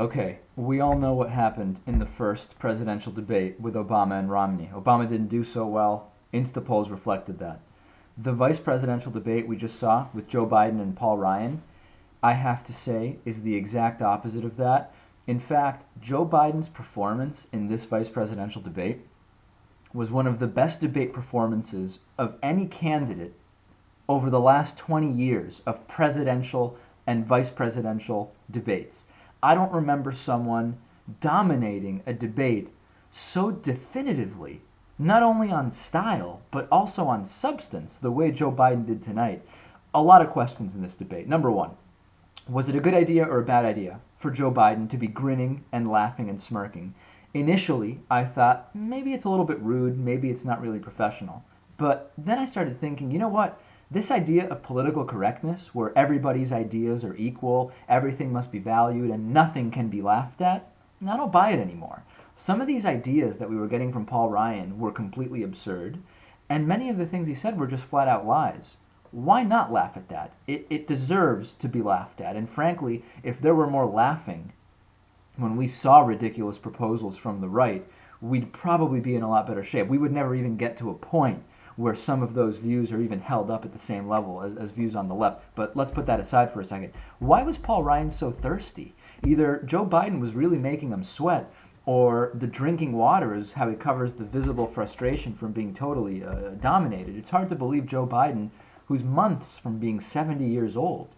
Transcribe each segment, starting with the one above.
Okay, we all know what happened in the first presidential debate with Obama and Romney. Obama didn't do so well. Instapolls reflected that. The vice presidential debate we just saw with Joe Biden and Paul Ryan, I have to say, is the exact opposite of that. In fact, Joe Biden's performance in this vice presidential debate was one of the best debate performances of any candidate over the last 20 years of presidential and vice presidential debates. I don't remember someone dominating a debate so definitively, not only on style, but also on substance, the way Joe Biden did tonight. A lot of questions in this debate. Number one, was it a good idea or a bad idea for Joe Biden to be grinning and laughing and smirking? Initially, I thought maybe it's a little bit rude, maybe it's not really professional. But then I started thinking, you know what? This idea of political correctness, where everybody's ideas are equal, everything must be valued, and nothing can be laughed at, I don't buy it anymore. Some of these ideas that we were getting from Paul Ryan were completely absurd, and many of the things he said were just flat out lies. Why not laugh at that? It deserves to be laughed at, and frankly, if there were more laughing when we saw ridiculous proposals from the right, we'd probably be in a lot better shape. We would never even get to a point where some of those views are even held up at the same level as views on the left. But let's put that aside for a second. Why was Paul Ryan so thirsty? Either Joe Biden was really making him sweat, or the drinking water is how he covers the visible frustration from being totally dominated. It's hard to believe Joe Biden, who's months from being 70 years old,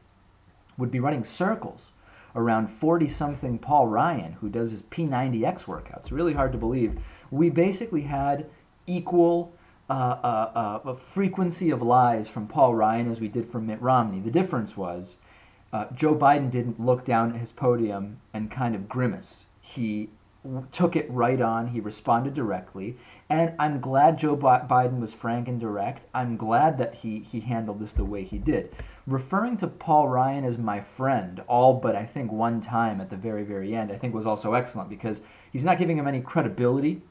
would be running circles around 40-something Paul Ryan, who does his P90X workouts. Really hard to believe. We basically had equal a frequency of lies from Paul Ryan as we did from Mitt Romney. The difference was Joe Biden didn't look down at his podium and kind of grimace. He took it right on. He responded directly. And I'm glad Joe Biden was frank and direct. I'm glad that he handled this the way he did. Referring to Paul Ryan as my friend, all but I think one time at the very, very end, I think was also excellent because he's not giving him any credibility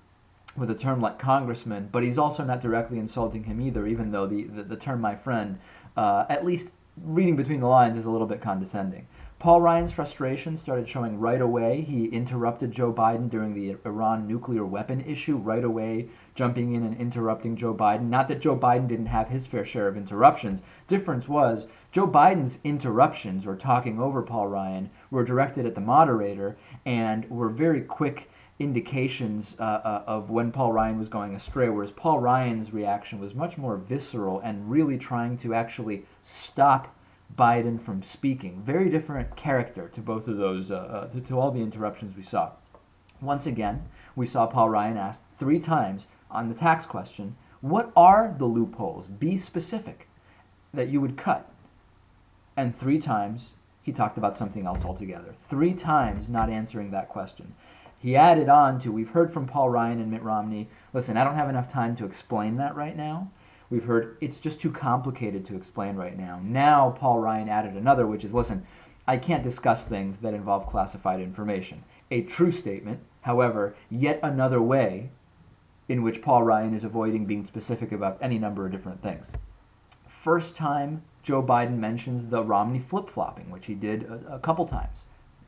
with a term like congressman, but he's also not directly insulting him either, even though the term my friend, at least reading between the lines, is a little bit condescending. Paul Ryan's frustration started showing right away. He interrupted Joe Biden during the Iran nuclear weapon issue right away, jumping in and interrupting Joe Biden. Not that Joe Biden didn't have his fair share of interruptions. Difference was Joe Biden's interruptions, or talking over Paul Ryan, were directed at the moderator and were very quick indications of when Paul Ryan was going astray, whereas Paul Ryan's reaction was much more visceral and really trying to actually stop Biden from speaking. Very different character to both of those, to all the interruptions we saw. Once again, we saw Paul Ryan asked 3 times on the tax question, what are the loopholes? Be specific that you would cut. And 3 times he talked about something else altogether. 3 times not answering that question. He added on to, we've heard from Paul Ryan and Mitt Romney, listen, I don't have enough time to explain that right now. We've heard it's just too complicated to explain right now. Now Paul Ryan added another, which is, listen, I can't discuss things that involve classified information. A true statement, however, yet another way in which Paul Ryan is avoiding being specific about any number of different things. First time Joe Biden mentions the Romney flip-flopping, which he did a couple times.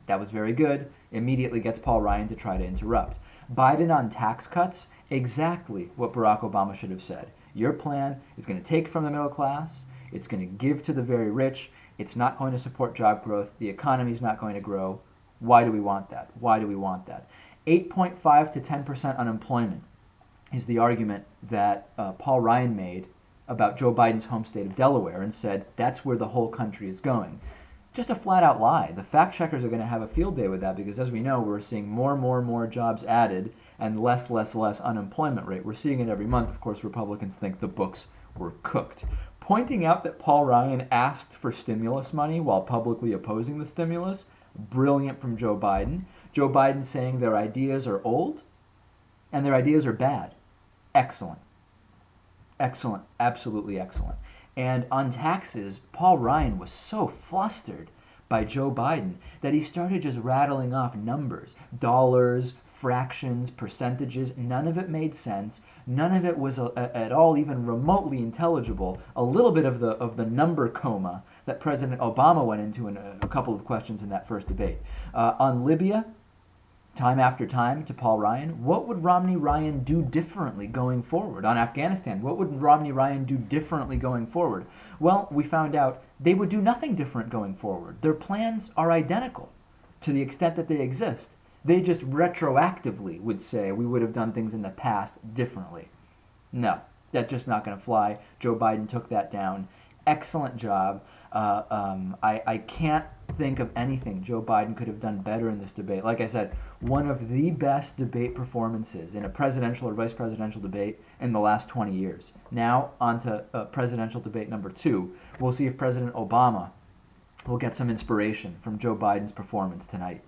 That was very good. Immediately gets Paul Ryan to try to interrupt. Biden on tax cuts, exactly what Barack Obama should have said. Your plan is going to take from the middle class. It's going to give to the very rich. It's not going to support job growth. The economy's not going to grow. Why do we want that? Why do we want that? 8.5 to 10% unemployment is the argument that Paul Ryan made about Joe Biden's home state of Delaware and said that's where the whole country is going. Just a flat-out lie. The fact-checkers are going to have a field day with that because, as we know, we're seeing more jobs added and less unemployment rate. We're seeing it every month. Of course, Republicans think the books were cooked. Pointing out that Paul Ryan asked for stimulus money while publicly opposing the stimulus, brilliant from Joe Biden. Joe Biden saying their ideas are old and their ideas are bad. Excellent. Excellent. Absolutely excellent. And on taxes, Paul Ryan was so flustered by Joe Biden that he started just rattling off numbers, dollars, fractions, percentages. None of it made sense. None of it was at all even remotely intelligible. A little bit of the number coma that President Obama went into in a couple of questions in that first debate. On Libya, time after time to Paul Ryan, what would Romney-Ryan do differently going forward? On Afghanistan, what would Romney-Ryan do differently going forward? Well, we found out they would do nothing different going forward. Their plans are identical to the extent that they exist. They just retroactively would say we would have done things in the past differently. No, that's just not going to fly. Joe Biden took that down. Excellent job. I can't think of anything Joe Biden could have done better in this debate. Like I said, one of the best debate performances in a presidential or vice presidential debate in the last 20 years. Now, on to presidential debate number 2. We'll see if President Obama will get some inspiration from Joe Biden's performance tonight.